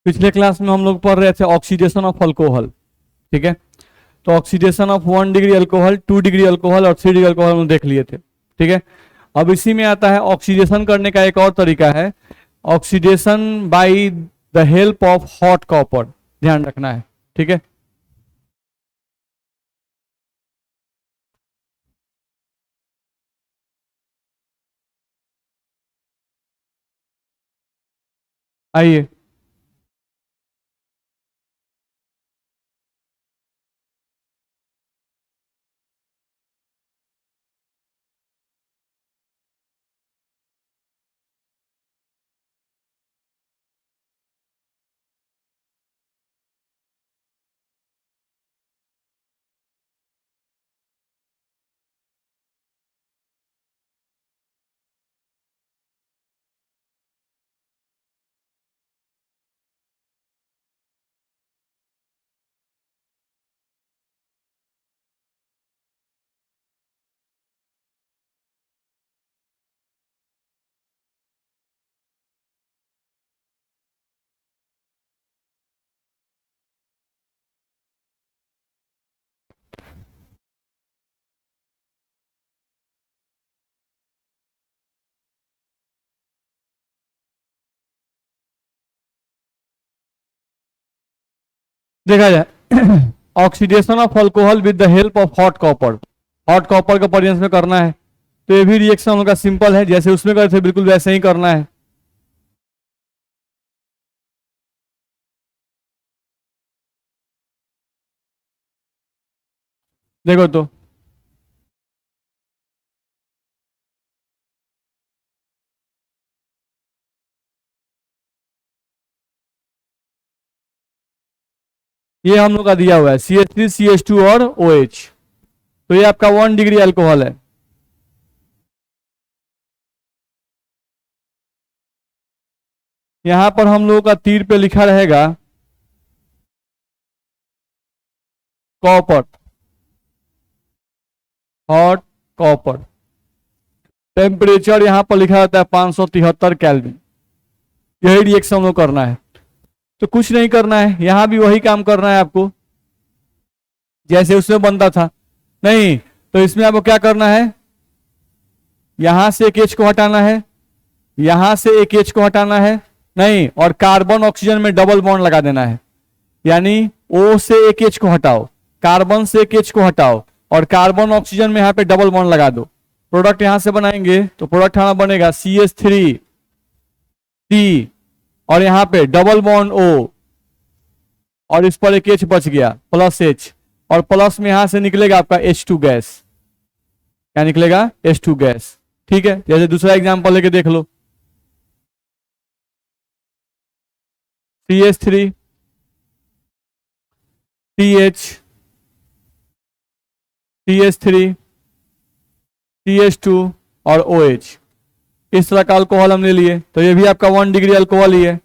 पिछले क्लास में हम लोग पढ़ रहे थे ऑक्सीडेशन ऑफ अल्कोहल, ठीक है। तो oxidation of 1 degree alcohol, 2 degree alcohol और 3 डिग्री अल्कोहल हम देख लिए थे, ठीक है। अब इसी में आता है ऑक्सीडेशन करने का एक और तरीका है, oxidation by the help of hot copper, ध्यान रखना है, ठीक है। आइए, देखा जाए oxidation of alcohol with the help of hot copper, hot copper का प्रेजेंस में करना है। तो ये भी रिएक्शन उनका सिंपल है, जैसे उसमें करे थे बिल्कुल वैसे ही करना है। देखो तो ये हम लोग का दिया हुआ है CH3 CH2 और OH। तो ये आपका 1 डिग्री अल्कोहल है। यहां पर हम लोगों का तीर पे लिखा रहेगा कॉपर, हॉट कॉपर। टेम्परेचर यहां पर लिखा रहता है 573 केल्विन। यही रिएक्शन हम लोग करना है। तो कुछ नहीं करना है, यहां भी वही काम करना है आपको जैसे उसमें बनता था। नहीं, तो इसमें आपको क्या करना है, यहां से एक H को हटाना है, यहां से एक H को हटाना है, नहीं, और कार्बन ऑक्सीजन में डबल बॉन्ड लगा देना है। यानी O से एक H को हटाओ, कार्बन से एक H को हटाओ और कार्बन ऑक्सीजन में यहां पे डबल बॉन्ड लगा दो। प्रोडक्ट यहां से बनाएंगे तो प्रोडक्ट हमारा बनेगा CH3 C और यहां पे डबल बॉन्ड O और इस पर एक H बच गया प्लस H, और प्लस में यहां से निकलेगा आपका H2 गैस। क्या निकलेगा? H2 गैस, ठीक है। जैसे दूसरा एग्जांपल लेके देख लो, CH3 CH CH3 CH2 और OH, इस तरह का अल्कोहल हमने लिए। तो ये भी आपका 1 डिग्री अल्कोहल ही है।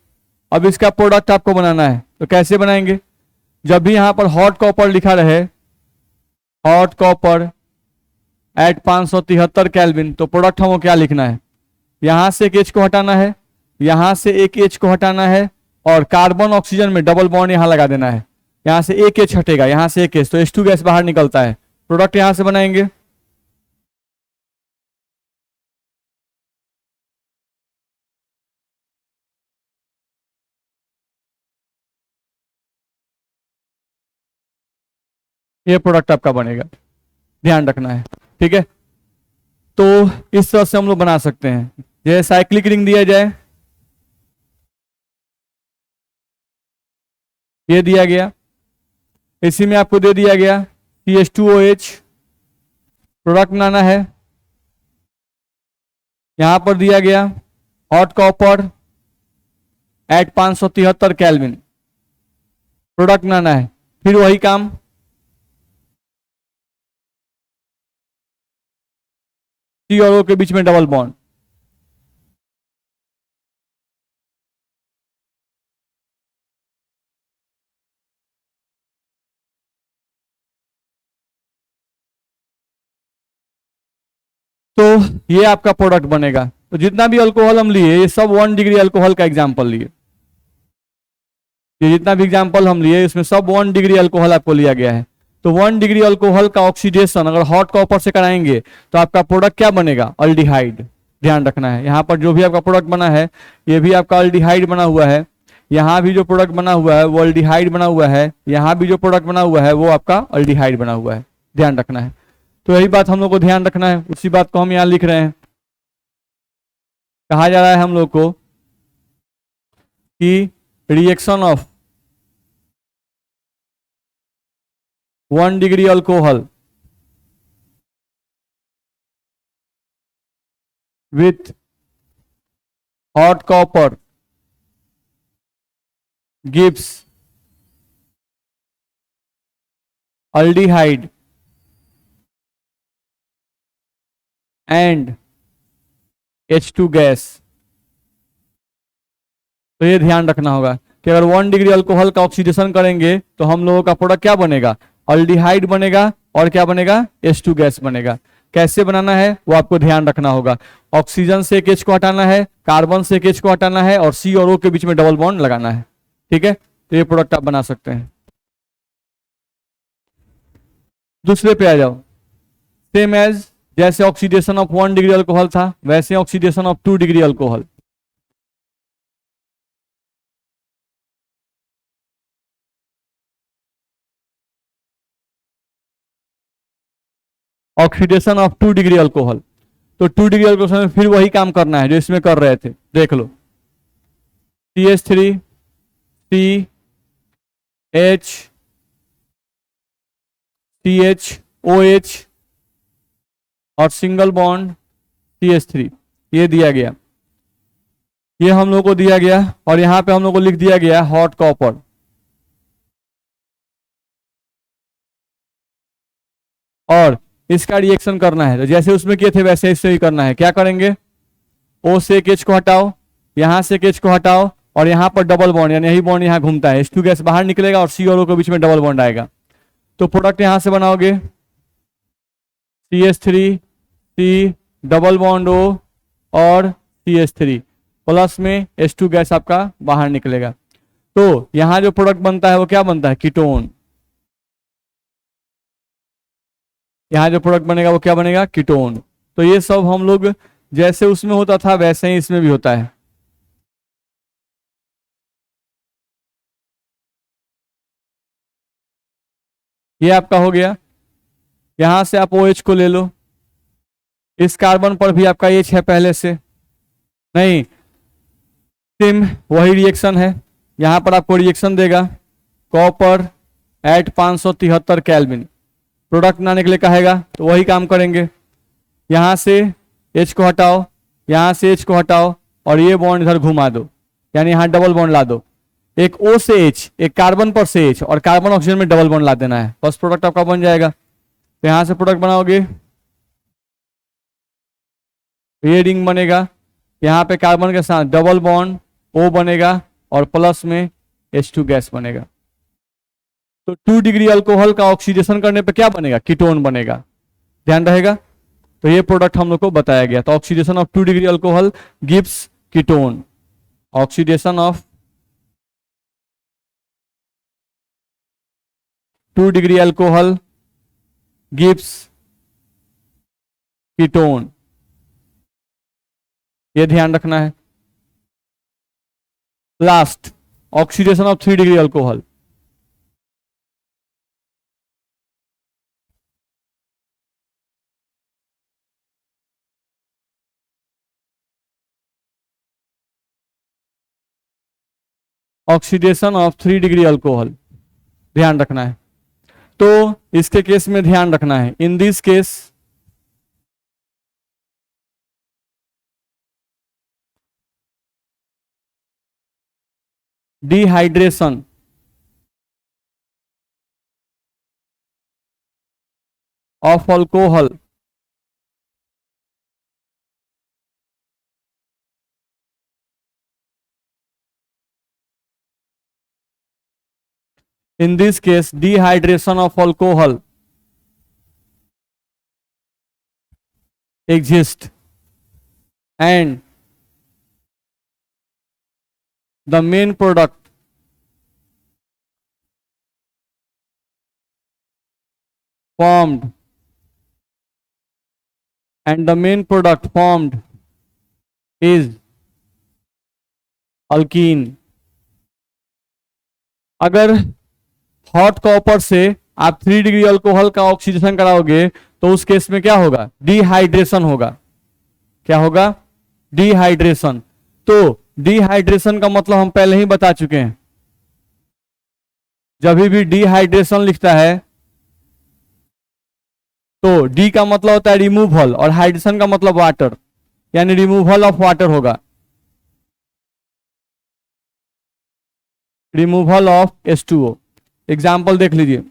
अब इसका प्रोडक्ट आपको बनाना है, तो कैसे बनाएंगे? जब भी यहां पर हॉट कॉपर लिखा रहे, हॉट कॉपर एट 573 केल्विन, तो प्रोडक्ट हमको क्या लिखना है, यहां से एक H को हटाना है, यहां से एक H को हटाना है और कार्बन ऑक्सीजन में डबल बॉन्ड यहां लगा देना है। यहां से एक H हटेगा, यहां से एक H, तो H2 गैस बाहर निकलता है। प्रोडक्ट यहां से बनाएंगे, ये प्रोडक्ट आपका बनेगा, ध्यान रखना है, ठीक है। तो इस तरह से हम लोग बना सकते हैं। जैसे साइक्लिक रिंग दिया जाए, ये दिया गया, इसी में आपको दे दिया गया CH2OH, प्रोडक्ट बनाना है। यहां पर दिया गया hot copper at 573 kelvin, product बनाना है। फिर वही काम, C और O के बीच में डबल बॉन्ड, तो ये आपका प्रोडक्ट बनेगा। तो जितना भी अल्कोहल हम लिए, ये सब 1 डिग्री अल्कोहल का एग्जांपल लिए। ये जितना भी एग्जाम्पल हम लिए इसमें सब 1 डिग्री अल्कोहल आपको लिया गया है। तो 1 डिग्री अल्कोहल का ऑक्सीडेशन अगर हॉट कॉपर से कराएंगे तो आपका प्रोडक्ट क्या बनेगा? अल्डिहाइड। ध्यान रखना है, यहाँ पर जो भी आपका प्रोडक्ट बना है ये भी आपका अल्डिहाइड बना हुआ है, यहाँ भी जो प्रोडक्ट बना हुआ है वो अल्डिहाइड बना हुआ है, यहाँ भी जो प्रोडक्ट बना हुआ है वो आपका अल्डिहाइड बना हुआ है। ध्यान रखना है, तो यही बात हम लोग को ध्यान रखना है, उसी बात को हम यहाँ लिख रहे हैं। कहा जा रहा है हम लोग को कि reaction of 1 degree alcohol with hot copper gives aldehyde and H2 gas. तो ये ध्यान रखना होगा कि अगर 1 डिग्री अल्कोहल का ऑक्सीडेशन करेंगे तो हम लोगों का प्रोडक्ट क्या बनेगा? अल्डिहाइड बनेगा और क्या बनेगा? H2 गैस बनेगा। कैसे बनाना है वो आपको ध्यान रखना होगा। ऑक्सीजन से एक H को हटाना है, कार्बन से एक H को हटाना है और C और O के बीच में डबल बॉन्ड लगाना है। ठीक है, तो ये प्रोडक्ट आप बना सकते हैं। दूसरे पे आ जाओ। सेम एज जैसे ऑक्सीडेशन ऑफ 1 डिग्री अल्कोहल था वैसे oxidation of 2 degree alcohol. Oxidation of 2 degree alcohol, तो 2 डिग्री अल्कोहल में फिर वही काम करना है जो इसमें कर रहे थे। देख लो, CH3 CH CHOH और सिंगल बॉन्ड CH3 ये दिया गया, ये हम लोग को दिया गया और यहां पे हम लोग को लिख दिया गया हॉट कॉपर। और इसका रिएक्शन करना है तो जैसे उसमें किए थे वैसे इससे ही करना है। क्या करेंगे? O से एक H को हटाओ, यहां से एक H को हटाओ और यहां पर डबल बॉन्ड यानी यही बॉन्ड यहां घूमता है, H2 गैस बाहर निकलेगा और C और O के बीच में डबल बॉन्ड आएगा। तो प्रोडक्ट यहां से बनाओगे CH3 C double bond O और CH3 प्लस में H2 गैस आपका बाहर निकलेगा। तो यहां जो प्रोडक्ट बनता है वो क्या बनता है? कीटोन। यहाँ जो प्रोडक्ट बनेगा वो क्या बनेगा? कीटोन। तो ये सब हम लोग जैसे उसमें होता था वैसे ही इसमें भी होता है। ये आपका हो गया। यहां से आप OH को ले लो, इस कार्बन पर भी आपका H है पहले से, नहीं सेम वही रिएक्शन है। यहां पर आपको रिएक्शन देगा कॉपर एट 573 केल्विन, प्रोडक्ट बनाने के लिए कहेगा तो वही काम करेंगे। यहां से H को हटाओ, यहां से H को हटाओ और ये बॉन्ड इधर घुमा दो, यानी यहां डबल बॉन्ड ला दो। एक O से H, एक कार्बन पर से H और कार्बन ऑक्सीजन में डबल बॉन्ड ला देना है, बस प्रोडक्ट आपका बन जाएगा। तो यहां से प्रोडक्ट बनाओगे, ये रिंग बनेगा, यहां पे कार्बन के साथ डबल बॉन्ड O बनेगा और प्लस में H2 गैस बनेगा। तो 2 डिग्री अल्कोहल का ऑक्सीडेशन करने पे क्या बनेगा? कीटोन बनेगा। ध्यान रहेगा। तो ये प्रोडक्ट हम लोग को बताया गया। तो oxidation of 2 degree alcohol gives ketone. Oxidation of 2 degree alcohol gives ketone, ये ध्यान रखना है। Last, oxidation of 3 degree alcohol. Oxidation of 3 degree alcohol ध्यान रखना है। तो इसके केस में ध्यान रखना है, in this case dehydration of alcohol in this case dehydration of alcohol exists and the main product formed and the main product formed is alkene. अगर हॉट कॉपर से आप 3 डिग्री अल्कोहल का ऑक्सीडेशन कराओगे तो उस केस में क्या होगा? डिहाइड्रेशन होगा। क्या होगा? डिहाइड्रेशन। तो डिहाइड्रेशन का मतलब हम पहले ही बता चुके हैं। जब भी डिहाइड्रेशन लिखता है तो डी का मतलब होता है रिमूवल और हाइड्रेशन का मतलब वाटर, यानी रिमूवल ऑफ वाटर होगा, रिमूवल ऑफ H2O। एग्जाम्पल देख लीजिए।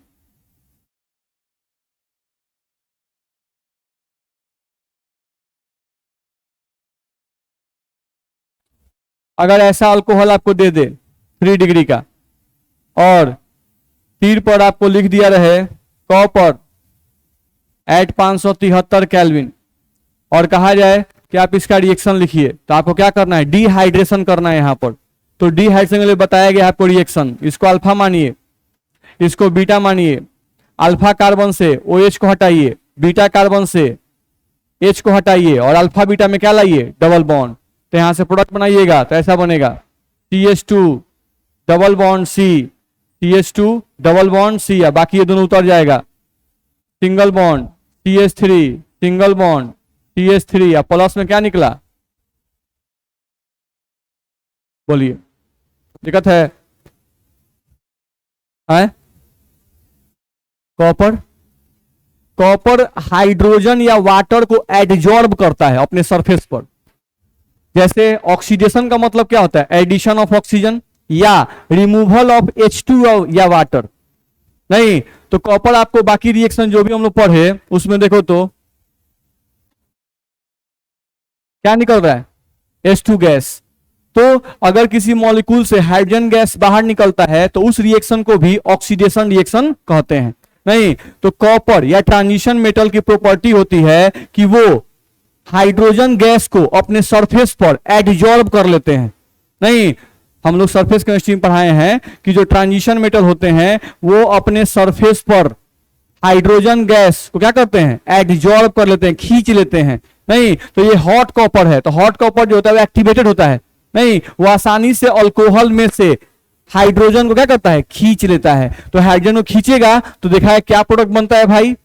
अगर ऐसा अल्कोहल आपको दे दे 3 डिग्री का और तीर पर आपको लिख दिया रहे कॉपर एट 573 केल्विन और कहा जाए कि आप इसका रिएक्शन लिखिए, तो आपको क्या करना है? डिहाइड्रेशन करना है यहां पर। तो डिहाइड्रेशन के लिए बताया गया आपको रिएक्शन, इसको अल्फा मानिए, इसको बीटा मानिए। अल्फा कार्बन से OH को हटाइए, बीटा कार्बन से H को हटाइए और अल्फा बीटा में क्या लाइए? Double bond. तो यहां से प्रोडक्ट बनाइएगा तो ऐसा बनेगा CH2 double bond C, CH2 double bond C, या बाकी ये दोनों उतर जाएगा, single bond CH3 single bond CH3, या प्लस में क्या निकला? बोलिए, दिक्कत है? कॉपर, कॉपर हाइड्रोजन या वाटर को एडजॉर्ब करता है अपने सरफेस पर। जैसे ऑक्सीडेशन का मतलब क्या होता है? एडिशन ऑफ ऑक्सीजन या रिमूवल ऑफ H2 या वाटर। नहीं तो कॉपर आपको बाकी रिएक्शन जो भी हम लोग पढ़े उसमें देखो तो क्या निकल रहा है? H2 gas. तो अगर किसी मॉलिक्यूल से हाइड्रोजन गैस बाहर निकलता है तो उस रिएक्शन को भी ऑक्सीडेशन रिएक्शन कहते हैं। नहीं तो कॉपर या ट्रांजिशन मेटल की प्रॉपर्टी होती है कि वो हाइड्रोजन गैस को अपने सरफेस पर एडजॉर्ब कर लेते हैं। नहीं, हम लोग सरफेस केमिस्ट्री में पढ़ाए हैं कि जो ट्रांजिशन मेटल होते हैं वो अपने सरफेस पर हाइड्रोजन गैस को क्या करते हैं? एडजॉर्ब कर लेते हैं, खींच लेते हैं। नहीं तो ये हॉट कॉपर है, तो हॉट कॉपर जो होता है वो एक्टिवेटेड होता है। नहीं वो आसानी से अल्कोहल में से हाइड्रोजन को क्या करता है? खींच लेता है। तो हाइड्रोजन को खींचेगा तो देखा है क्या प्रोडक्ट बनता है भाई?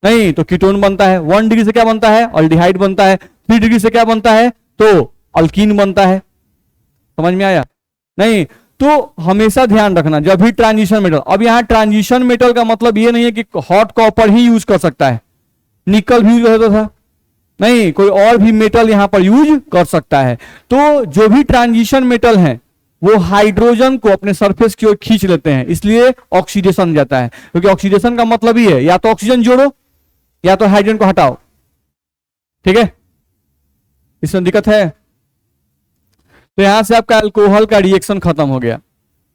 नहीं तो कीटोन बनता है। 1 डिग्री से क्या बनता है? अल्डिहाइड बनता है। 3 डिग्री से क्या बनता है? तो अल्कीन बनता है। समझ में आया? नहीं तो हमेशा ध्यान रखना जब भी ट्रांजिशन मेटल, अब यहां ट्रांजिशन मेटल का मतलब ये नहीं है कि हॉट कॉपर ही यूज कर सकता है, निकल भी यूज होता था। नहीं, कोई और भी मेटल यहां पर यूज कर सकता है। तो जो भी ट्रांजिशन मेटल हैं वो हाइड्रोजन को अपने सरफेस की ओर खींच लेते हैं, इसलिए ऑक्सीडेशन जाता है। क्योंकि ऑक्सीडेशन का मतलब ही है या तो ऑक्सीजन जोड़ो या तो हाइड्रोजन को हटाओ। ठीक है, इसमें दिक्कत है? तो यहां से आपका अल्कोहल का रिएक्शन खत्म हो गया।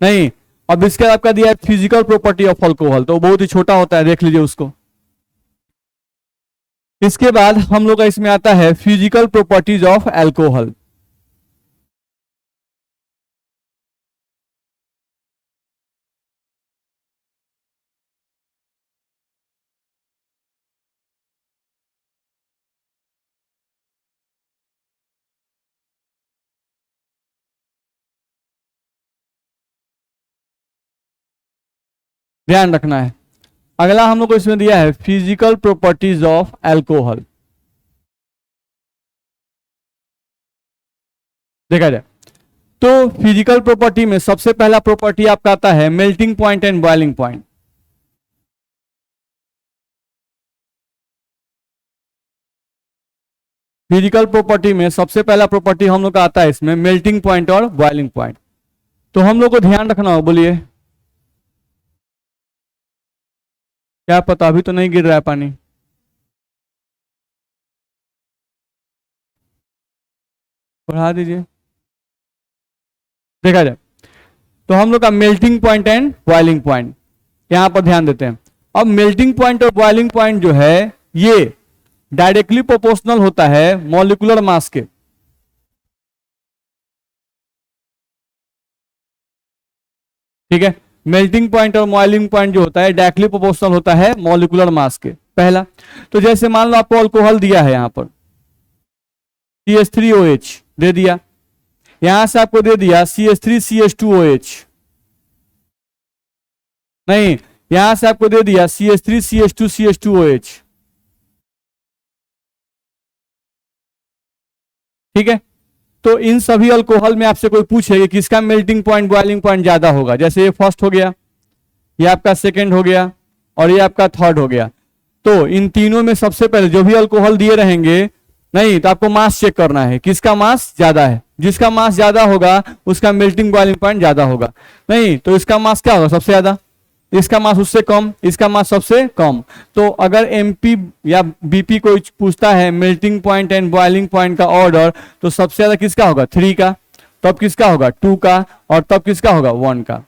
नहीं, अब इसके आपका दिया है फिजिकल प्रॉपर्टी ऑफ अल्कोहल, तो बहुत ही छोटा होता है, देख लीजिए उसको। इसके बाद हम लोग का इसमें आता है फिजिकल प्रॉपर्टीज ऑफ अल्कोहल। ध्यान रखना है। अगला हम लोग को इसमें दिया है फिजिकल प्रॉपर्टीज ऑफ अल्कोहल। देखा जाए तो फिजिकल प्रॉपर्टी में सबसे पहला प्रॉपर्टी आपका आता है melting point and boiling point. Physical property में सबसे पहला प्रॉपर्टी हम लोग का आता है इसमें मेल्टिंग पॉइंट और बॉइलिंग पॉइंट। तो हम लोग को ध्यान रखना हो, बोलिए क्या पता अभी तो नहीं गिर रहा है पानी। बढ़ा दीजिए। देखा जाए तो हम लोग का melting point and boiling point यहां पर ध्यान देते हैं। अब मेल्टिंग पॉइंट और बॉइलिंग पॉइंट जो है ये डायरेक्टली प्रोपोर्शनल होता है मॉलिक्यूलर मास के। ठीक है, मेल्टिंग पॉइंट और बॉइलिंग पॉइंट जो होता है डायरेक्टली प्रोपोर्शनल होता है मॉलिक्यूलर मास के। पहला, तो जैसे मान लो आपको अल्कोहल दिया है, यहां पर CH3OH दे दिया, यहां से आपको दे दिया CH3CH2OH, नहीं यहां से आपको दे दिया CH3CH2CH2OH, ठीक है। तो इन सभी अल्कोहल में आपसे कोई पूछे कि किसका मेल्टिंग पॉइंट बॉइलिंग पॉइंट ज्यादा होगा, जैसे ये फर्स्ट हो गया, ये आपका सेकंड हो गया और ये आपका थर्ड हो गया। तो इन तीनों में सबसे पहले जो भी अल्कोहल दिए रहेंगे, नहीं तो आपको मास चेक करना है, किसका मास ज्यादा है। जिसका मास ज्यादा होगा उसका मेल्टिंग बॉइलिंग पॉइंट ज्यादा होगा। नहीं तो इसका मास क्या होगा, सबसे ज्यादा, इसका मास उससे कम, इसका मास सबसे कम। तो अगर एमपी या बीपी कोई पूछता है melting point and boiling point का ऑर्डर, तो सबसे ज्यादा किसका होगा, 3 का, तब किसका होगा 2 का, और तब किसका होगा 1 का।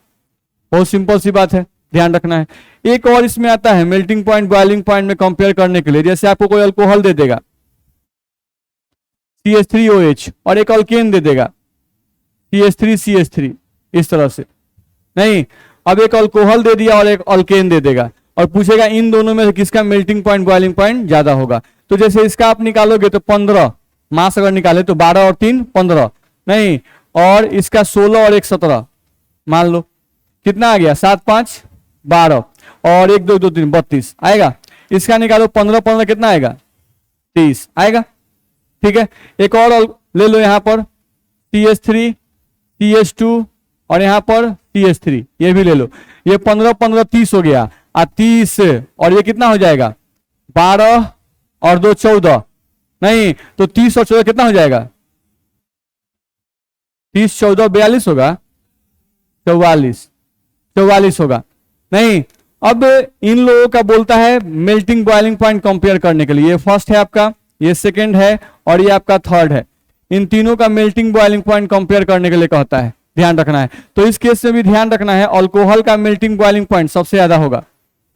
बहुत सिंपल सी बात है, ध्यान रखना है। एक और इसमें आता है मेल्टिंग पॉइंट बॉइलिंग पॉइंट में कंपेयर करने के लिए, जैसे आपको कोई अल्कोहल दे देगा CH3OH और एक अल्केन दे देगा CH3CH3, इस तरह से। नहीं, अब एक अल्कोहल दे दिया और एक अल्केन दे देगा और पूछेगा इन दोनों में से किसका मेल्टिंग पॉइंट बॉइलिंग पॉइंट ज्यादा होगा। तो जैसे इसका आप निकालोगे तो 15 मास अगर निकाले तो 12 और 3 15, नहीं और इसका 16 और 1 17, मान लो कितना आ गया 7 5 12 और 1 2 2 3 32 आएगा। इसका निकालो 15 15 कितना आएगा 30 आएगा, ठीक है। एक और ले लो, यहां पर CH3 CH2 और यहां पर CH3, ये भी ले लो। ये 15 15 30 हो गया, और 30 और ये कितना हो जाएगा 12 और 2 14, नहीं तो 30 और 14 कितना हो जाएगा 30 14 42 होगा, 44 होगा। नहीं, अब इन लोगों का बोलता है मेल्टिंग बॉइलिंग पॉइंट कंपेयर करने के लिए, ये फर्स्ट है आपका, ये सेकंड है और ये आपका थर्ड है। इन तीनों का मेल्टिंग बॉइलिंग पॉइंट कंपेयर करने के लिए कहता है, ध्यान रखना है। तो इस केस में भी ध्यान रखना है, अल्कोहल का मेल्टिंग बॉइलिंग पॉइंट सबसे ज्यादा होगा,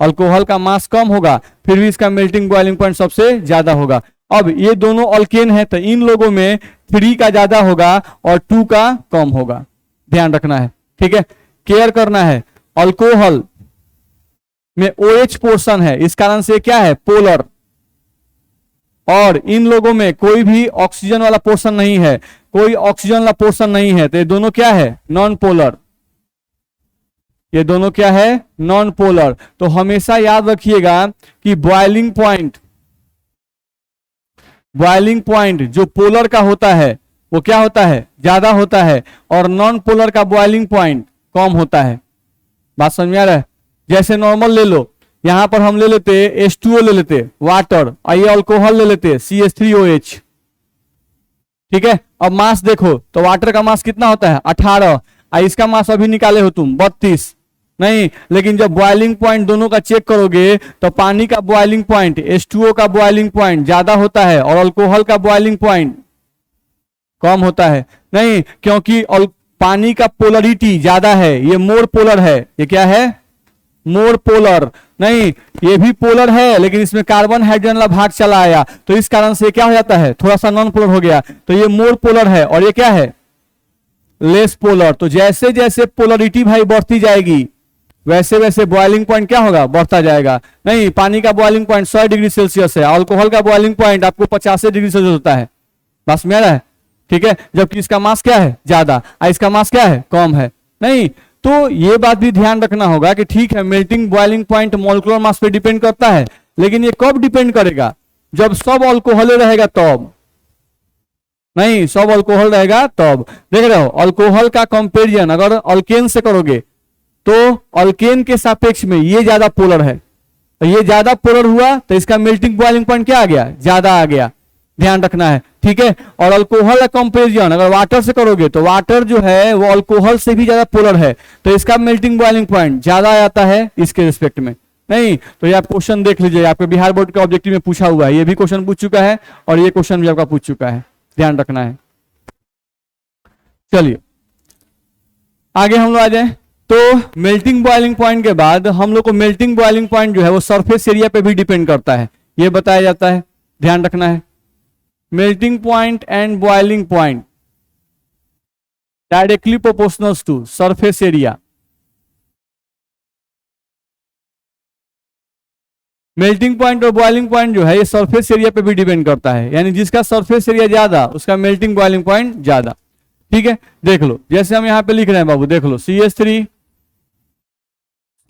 अल्कोहल का मास कम होगा फिर भी इसका मेल्टिंग बॉइलिंग पॉइंट सबसे ज्यादा होगा। अब ये दोनों अल्केन है तो इन लोगों में 3 का ज्यादा होगा और 2 का कम होगा, ध्यान रखना है, ठीक है। केयर करना है, अल्कोहल में OH पोर्शन है, इस कारण से क्या है पोलर, और इन लोगों में कोई भी ऑक्सीजन वाला पोर्शन नहीं है, कोई ऑक्सीजन वाला पोर्शन नहीं है, तो ये दोनों क्या है नॉन पोलर, ये दोनों क्या है नॉन पोलर। तो हमेशा याद रखिएगा कि बॉइलिंग पॉइंट जो पोलर का होता है वो क्या होता है ज्यादा होता है, और नॉन पोलर का बॉइलिंग पॉइंट कम होता है। बात समझ में आ रहा है। जैसे नॉर्मल ले लो, यहां पर हम ले लेते H2O ले लेते वाटर, और ये अल्कोहल ले लेते CH3OH, ठीक है। अब मास देखो तो वाटर का मास कितना होता है 18, इसका मास अभी निकाले हो तुम 32, नहीं लेकिन जब बॉइलिंग पॉइंट दोनों का चेक करोगे तो पानी का बॉइलिंग पॉइंट H2O का बॉइलिंग पॉइंट ज्यादा होता है और अल्कोहल का बॉइलिंग पॉइंट कम होता है। नहीं, क्योंकि पानी का पोलरिटी ज्यादा है, ये मोर पोलर है, ये क्या है मोर पोलर। नहीं, ये भी पोलर है लेकिन इसमें कार्बन हाइड्रोजन वाला भाग चला आया, तो इस कारण से क्या हो जाता है थोड़ा सा नॉन पोलर हो गया। तो ये मोर पोलर है और ये क्या है लेस पोलर। तो जैसे जैसे पोलरिटी भाई बढ़ती जाएगी वैसे वैसे बॉइलिंग पॉइंट क्या होगा बढ़ता जाएगा। नहीं, पानी का बॉइलिंग पॉइंट 100 डिग्री सेल्सियस है, अल्कोहल का बॉइलिंग पॉइंट आपको 85 डिग्री सेल्सियस होता है, बस में आ रहा है, ठीक है। जबकि इसका मास क्या है ज्यादा और इसका मास क्या है कम है। नहीं, तो ये बात भी ध्यान रखना होगा कि ठीक है melting boiling point molecular mass पे डिपेंड करता है, लेकिन ये कब डिपेंड करेगा जब सब अल्कोहल रहेगा तब। नहीं, सब अल्कोहल रहेगा तब। देख रहे हो अल्कोहल का कंपेरिजन अगर अल्केन से करोगे तो अल्केन के सापेक्ष में ये ज्यादा पोलर है, तो ये ज्यादा पोलर हुआ तो इसका मेल्टिंग बॉइलिंग पॉइंट क्या आ गया ज्यादा आ गया, ध्यान रखना है, ठीक है। और अल्कोहल का कंपेरिजन अगर वाटर से करोगे तो वाटर जो है वो अल्कोहल से भी ज्यादा पोलर है, तो इसका मेल्टिंग बॉइलिंग पॉइंट ज्यादा आता है इसके रिस्पेक्ट में। नहीं, तो ये आप क्वेश्चन देख लीजिए, आपके बिहार बोर्ड के ऑब्जेक्टिव में पूछा हुआ है, ये भी क्वेश्चन पूछ चुका है और ये क्वेश्चन भी आपका पूछ चुका है, ध्यान रखना है। चलिए आगे हम लोग आ जाए। तो मेल्टिंग बॉइलिंग पॉइंट के बाद हम लोग को मेल्टिंग बॉइलिंग पॉइंट जो है वो सरफेस एरिया पे भी डिपेंड करता है, ये बताया जाता है, ध्यान रखना है। Melting point and boiling point directly proportional to surface area, melting point और बॉइलिंग पॉइंट जो है ये सरफेस एरिया पे भी डिपेंड करता है, यानी जिसका सरफेस एरिया ज्यादा उसका मेल्टिंग बॉइलिंग पॉइंट ज्यादा। ठीक है, देख लो जैसे हम यहाँ पे लिख रहे हैं बाबू, देख लो CH3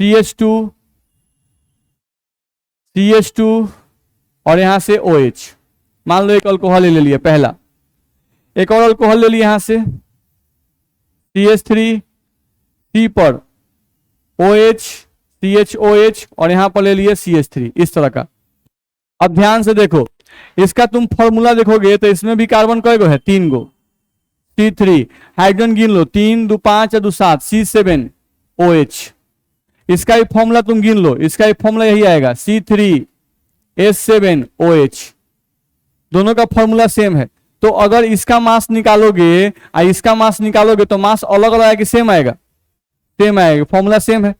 CH2 CH2 और यहां से OH। मान लो एक अल्कोहल ले लिया पहला, एक और अल्कोहल ले लिया यहां से CH3 C पर OH CHOH और यहां पर ले लिए CH3, इस तरह का। अब ध्यान से देखो, इसका तुम फॉर्मूला देखोगे तो इसमें भी कार्बन कई गो है, 3 गो, C3 हाइड्रोजन गिन लो, 3 2 5 2 7 C7OH। इसका भी फॉर्मूला तुम गिन लो, इसका भी फॉर्मूला यही आएगा C3H7OH, दोनों का फॉर्मूला सेम है। तो अगर इसका मास निकालोगे और इसका मास निकालोगे तो मास अलग अलग आएगा कि सेम आएगा? सेम आएगा, फॉर्मूला सेम है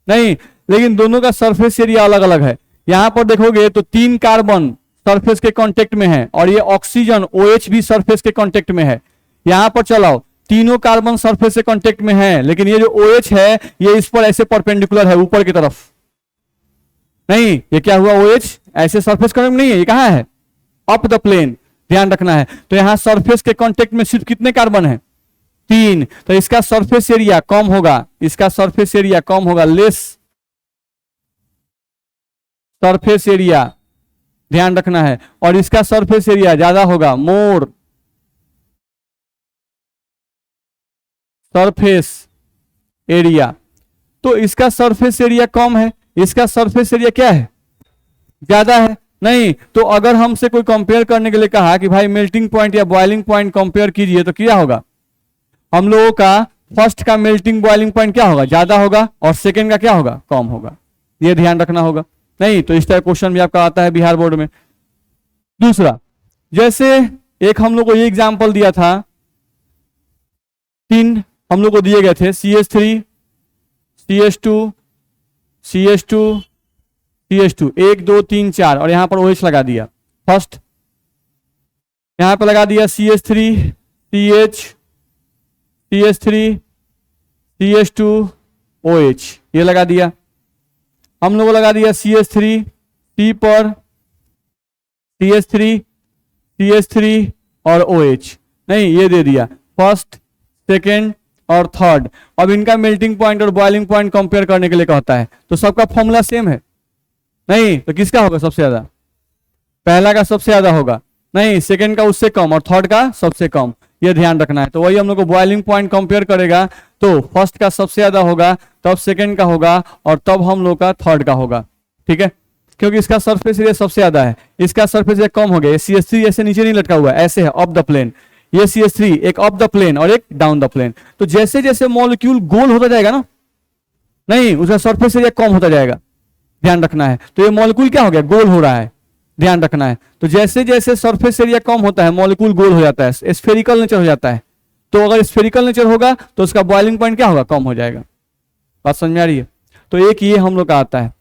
नहीं, लेकिन दोनों का सरफेस एरिया अलग अलग है। यहां पर देखोगे तो 3 कार्बन सरफेस के कांटेक्ट में है और ये ऑक्सीजन OH भी सरफेस के कांटेक्ट में है। यहां पर चलाओ, तीनों कार्बन सरफेस से कांटेक्ट में है, लेकिन ये जो OH है ये इस पर ऐसे परपेंडिकुलर है ऊपर की तरफ। नहीं, ये क्या हुआ, OH ऐसे सरफेस कांटेक्ट में नहीं है, ये कहां है? अप द प्लेन, ध्यान रखना है। तो यहां सरफेस के कांटेक्ट में सिर्फ कितने कार्बन है? 3। तो इसका सरफेस एरिया कम होगा, इसका सरफेस एरिया कम होगा, लेस सरफेस एरिया, ध्यान रखना है। और इसका सरफेस एरिया ज्यादा होगा, मोर सरफेस एरिया। तो इसका सरफेस एरिया कम है, इसका सरफेस एरिया क्या है? ज्यादा है। नहीं, तो अगर हमसे कोई कंपेयर करने के लिए कहा कि भाई मेल्टिंग पॉइंट या बॉइलिंग पॉइंट कंपेयर कीजिए, तो क्या होगा? हम लोगों का फर्स्ट का मेल्टिंग बॉइलिंग पॉइंट क्या होगा? ज्यादा होगा, और सेकंड का क्या होगा? कम होगा। ये ध्यान रखना होगा। नहीं तो इस टाइप क्वेश्चन भी आपका आता है बिहार बोर्ड में। दूसरा, जैसे एक हम लोग को ये एग्जांपल दिया था, 3 हम लोग को दिए गए थे, CH3 CH2 CH2 CH2, 1 2 3 4 और यहां पर OH लगा दिया। फर्स्ट यहां पर लगा दिया CH3 CH CH3 CH2 OH, ये लगा दिया। हम लोग को लगा दिया CH3 C पर CH3 CH3 और OH, नहीं ये दे दिया फर्स्ट सेकेंड और थर्ड। अब इनका मेल्टिंग पॉइंट और बॉइलिंग पॉइंट कंपेयर करने के लिए कहता है, तो सबका फॉर्मूला सेम है। नहीं तो किसका होगा सबसे ज्यादा? पहला का सबसे ज्यादा होगा, नहीं सेकंड का उससे कम और थर्ड का सबसे कम, ये ध्यान रखना है। तो वही हम लोग को बॉइलिंग पॉइंट कंपेयर करेगा तो फर्स्ट का सबसे ज्यादा होगा, तब सेकंड का होगा और तब हम लोग का थर्ड का होगा। ठीक है, क्योंकि इसका सरफेस एरिया सबसे ज्यादा है, इसका सरफेस एरिया कम हो गया। CH3 ऐसे नीचे नहीं लटका हुआ है, ऐसे है अप द प्लेन। ये CH3 एक अप द प्लेन और एक डाउन द प्लेन। तो जैसे जैसे मॉलिक्यूल गोल होता जाएगा ना, नहीं उसका सरफेस एरिया कम होता जाएगा, ध्यान रखना है। तो ये मॉलिक्यूल क्या हो गया? गोल हो रहा है, ध्यान रखना है। तो जैसे जैसे सरफेस एरिया कम होता है मॉलिक्यूल गोल हो जाता है, स्फेरिकल नेचर हो जाता है। तो अगर स्फेरिकल नेचर होगा तो उसका बॉइलिंग पॉइंट क्या होगा? कम हो जाएगा। बात समझ में आ रही है? तो एक ये हम लोग का आता है।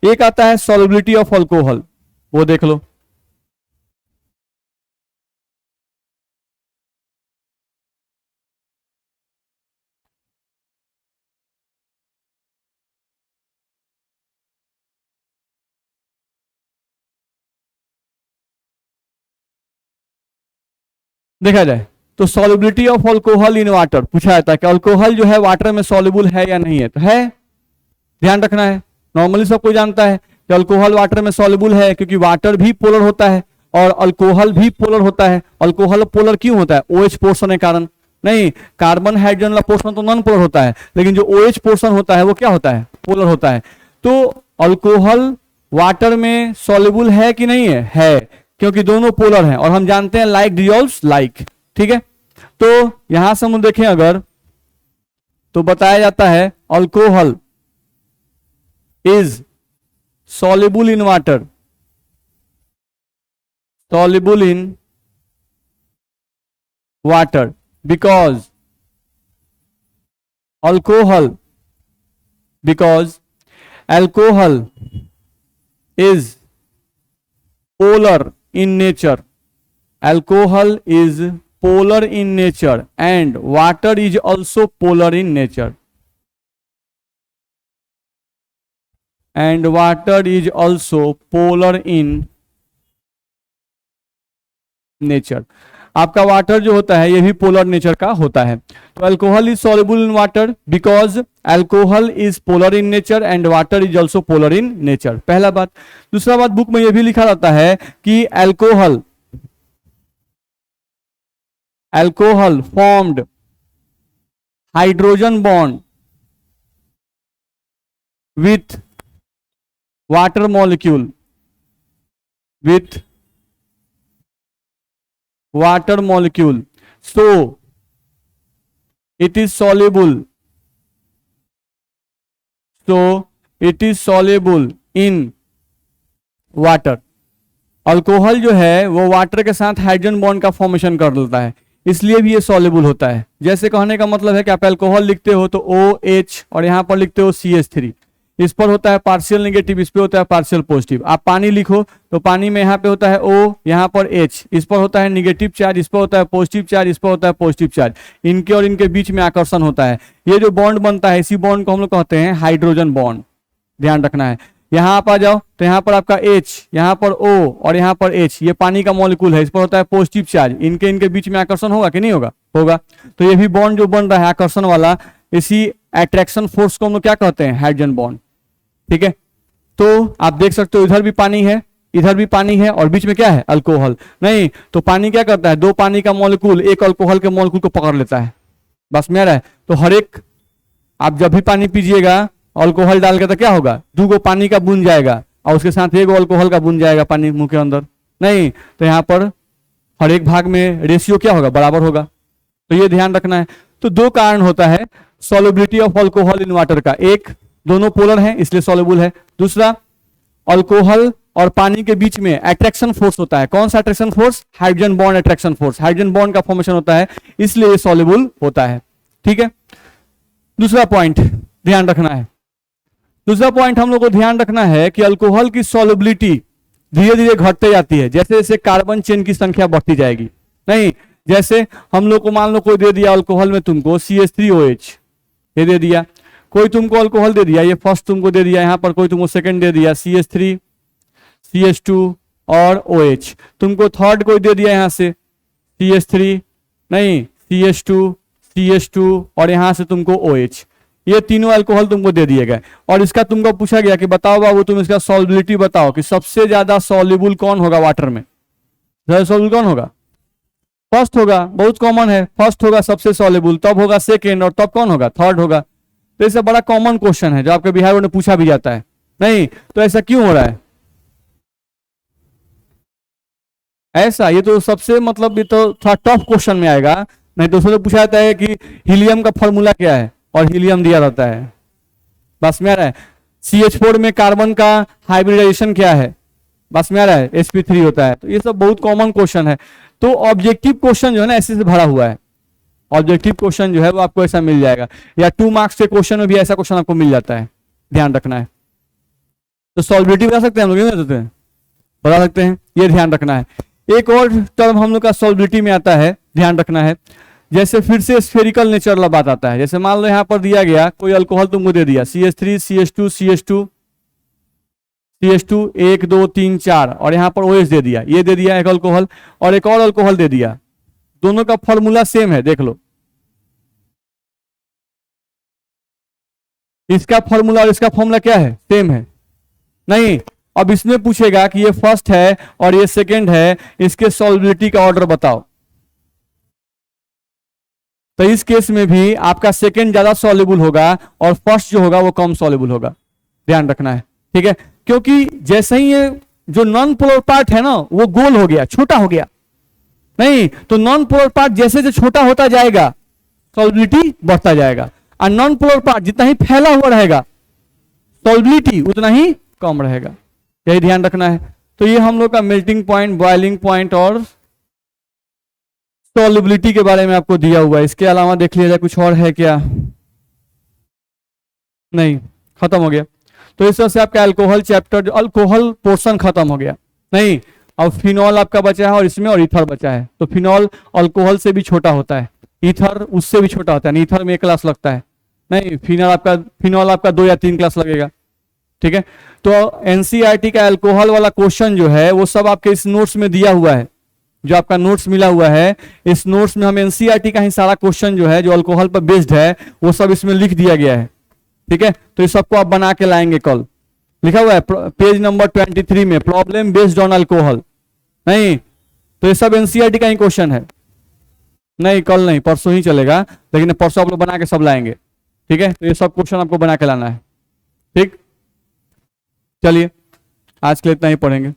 एक आता है सॉल्युबिलिटी ऑफ अल्कोहल, वो देख लो। देखा जाए तो solubility of alcohol in water पूछा जाता है कि अल्कोहल जो है वाटर में सॉल्युबल है या नहीं है, तो है, ध्यान रखना है। नॉर्मली सब कोई जानता है कि अल्कोहल वाटर में सॉल्युबल है, क्योंकि वाटर भी पोलर होता है और अल्कोहल भी पोलर होता है। अल्कोहल पोलर क्यों होता है? OH पोर्शन के कारण। नहीं, कार्बन हाइड्रोजन वाला पोर्शन तो नॉन पोलर होता है, लेकिन जो OH पोर्शन होता है वो क्या होता है? पोलर होता है। तो अल्कोहल वाटर में सॉल्युबल है कि नहीं है? है, क्योंकि दोनों पोलर हैं और हम जानते हैं लाइक डिसॉल्व्स लाइक। ठीक है, तो यहां से हम देखें अगर, तो बताया जाता है alcohol is soluble in water, soluble in water because alcohol is polar in nature. Alcohol is polar in nature and water is also polar in nature. And water is also polar in nature. आपका water जो होता है ये भी polar nature का होता है। तो alcohol is soluble in water because alcohol is polar in nature and water is also polar in nature, पहला बात। दूसरा बात, बुक में ये भी लिखा रहता है कि alcohol formed hydrogen bond with water molecule so it is soluble in water. Alcohol जो है वो वाटर के साथ हाइड्रोजन बॉन्ड का फॉर्मेशन कर लेता है, इसलिए भी ये सॉल्युबल होता है। जैसे कहने का मतलब है कि आप अल्कोहल लिखते हो तो OH और यहां पर लिखते हो CH3, इस पर होता है पार्शियल नेगेटिव, इस पे होता है पार्शियल पॉजिटिव। आप पानी लिखो तो पानी में यहाँ पे होता है O, यहाँ पर H, इस पर होता है नेगेटिव चार्ज, इस पर होता है पॉजिटिव चार्ज, इस पर होता है पॉजिटिव चार्ज। इनके और इनके बीच में आकर्षण होता है। ये जो बॉन्ड बनता है इसी बॉन्ड को हम लोग कहते हैं हाइड्रोजन बॉन्ड, ध्यान रखना है। यहाँ आप आ जाओ तो यहाँ पर आपका H, यहाँ पर O और यहाँ पर H, ये पानी का मॉलिक्यूल है, इस पर होता है पॉजिटिव चार्ज। इनके बीच में आकर्षण होगा कि नहीं होगा? होगा। तो ये भी बॉन्ड जो बन रहा है आकर्षण वाला, इसी अट्रैक्शन फोर्स को हम लोग क्या कहते हैं? Hydrogen bond. ठीक है, तो आप देख सकते हो इधर भी पानी है, इधर भी पानी है और बीच में क्या है? अल्कोहल। नहीं तो पानी क्या करता है? दो पानी का मॉलिक्यूल एक अल्कोहल के मॉलिक्यूल को पकड़ लेता है, बस में आ रहा है। तो हर एक, आप जब भी पानी पीजिएगा अल्कोहल डाल के तो क्या होगा? दो पानी का बूंद जाएगा और उसके साथ एक अल्कोहल का बूंद जाएगा पानी मुंह के अंदर। नहीं तो यहाँ पर हर एक भाग में रेशियो क्या होगा? बराबर होगा। तो ये ध्यान रखना है। तो दो कारण होता है solubility of alcohol in water का, एक दोनों पोलर हैं इसलिए सॉल्युबल है, दूसरा अल्कोहल और पानी के बीच में अट्रैक्शन फोर्स होता है। कौन सा attraction force? Hydrogen bond attraction force. Hydrogen bond का फॉर्मेशन होता है इसलिए ये सॉल्युबल होता है। ठीक है, दूसरा पॉइंट ध्यान रखना है। दूसरा पॉइंट हम लोग को ध्यान रखना है कि अल्कोहल की सॉल्युबिलिटी धीरे धीरे घटते जाती है जैसे जैसे कार्बन चेन की संख्या बढ़ती जाएगी। नहीं, जैसे हम लोग को मान लो कोई दे दिया अल्कोहल में तुमको CH3OH, ये दे दिया। कोई तुमको अल्कोहल दे दिया, ये फर्स्ट तुमको दे दिया, यहां पर कोई तुमको सेकंड दे दिया CH3, CH2 और OH। तुमको थर्ड कोई दे दिया यहां से CH3, नहीं CH2 और यहां से तुमको OH। ये तीनों अल्कोहल तुमको दे दिए गए और इसका तुमको पूछा गया कि बताओ बाबू तुम इसका सॉल्युबिलिटी बताओ कि सबसे ज्यादा सॉल्युबल कौन होगा वाटर में? ज्यादा सॉल्युबल कौन होगा? फर्स्ट होगा, बहुत कॉमन है। फर्स्ट होगा सबसे सॉल्युबल, तब होगा सेकेंड और तब कौन होगा? थर्ड होगा। तो ऐसा बड़ा कॉमन क्वेश्चन है जो आपके बिहार बोर्ड में पूछा भी जाता है। नहीं तो ऐसा क्यों हो रहा है ऐसा? ये तो सबसे मतलब ये तो थोड़ा टफ क्वेश्चन में आएगा। नहीं तो उसमें पूछा जाता है कि हीलियम का फॉर्मूला क्या है और हीलियम दिया रहता है, बस में आ रहा है। CH4 में कार्बन का हाइब्रिडाइजेशन क्या है, बस में आ रहा है, sp3 होता है। तो ये सब बहुत कॉमन क्वेश्चन है। तो ऑब्जेक्टिव क्वेश्चन जो है ना ऐसे से भरा हुआ है। ऑब्जेक्टिव क्वेश्चन जो है वो आपको ऐसा मिल जाएगा, या 2 मार्क्स के क्वेश्चन में भी ऐसा क्वेश्चन आपको मिल जाता है, ध्यान रखना है। तो सॉल्युबिलिटी बता सकते हैं हम लोग, बता सकते हैं, ये ध्यान रखना है। एक और टर्म हम लोग का सॉल्युबिलिटी में आता है, ध्यान रखना है। जैसे फिर से स्फेरिकल नेचर वाला बात आता है। जैसे मान लो यहाँ पर दिया गया कोई अल्कोहल तुमको दे दिया CH3, CH2, CH2 1 2 3 4 और यहाँ पर OH दे दिया, ये दे दिया एक अल्कोहल और एक और अल्कोहल दे दिया। दोनों का फॉर्मूला सेम है, देख लो, इसका फॉर्मूला और इसका फॉर्मूला क्या है? सेम है। नहीं, अब इसमें पूछेगा कि ये फर्स्ट है और ये सेकंड है, इसके सॉल्युबिलिटी का ऑर्डर बताओ। तो इस केस में भी आपका सेकंड ज्यादा सॉल्युबल होगा और फर्स्ट जो होगा वो कम सॉल्युबल होगा, ध्यान रखना है। ठीक है, क्योंकि जैसे ही ये जो नॉन पोलर पार्ट है ना वो गोल हो गया, छोटा हो गया। नहीं तो नॉन पोलर पार्ट जैसे जैसे छोटा होता जाएगा सॉल्युबिलिटी बढ़ता जाएगा, और नॉन पोलर पार्ट जितना ही फैला हुआ रहेगा सॉल्युबिलिटी उतना ही कम रहेगा, यही ध्यान रखना है। तो ये हम लोग का मेल्टिंग पॉइंट, बॉइलिंग पॉइंट और सॉल्युबिलिटी के बारे में आपको दिया हुआ है। इसके अलावा देख लिया जाए कुछ और है क्या? नहीं, खत्म हो गया। तो इस तरह से आपका अल्कोहल चैप्टर, अल्कोहल पोर्शन खत्म हो गया। नहीं, अब फिनॉल आपका बचा है और इसमें और ईथर बचा है। तो फिनॉल अल्कोहल से भी छोटा होता है, ईथर उससे भी छोटा होता है। ईथर में 1 क्लास लगता है, नहीं फिनॉल आपका 2 या 3 क्लास लगेगा। ठीक है, तो एनसीईआरटी का अल्कोहल वाला क्वेश्चन जो है वो सब आपके इस नोट्स में दिया हुआ है, जो आपका नोट्स मिला हुआ है इस नोट्स में हम एनसीईआरटी का ही सारा क्वेश्चन जो है जो अल्कोहल पर बेस्ड है वो सब इसमें लिख दिया गया है। ठीक है, तो इस सबको आप बना के लाएंगे कल। लिखा हुआ है पेज नंबर 23 में, प्रॉब्लम बेस्ड ऑन अल्कोहल। नहीं, तो ये सब एनसीईआरटी का ही क्वेश्चन है। नहीं, कल नहीं, परसों ही चलेगा, लेकिन परसों आप लोग बना के सब लाएंगे। ठीक है, तो ये सब क्वेश्चन आपको बना के लाना है। ठीक, चलिए आज के लिए इतना ही पढ़ेंगे।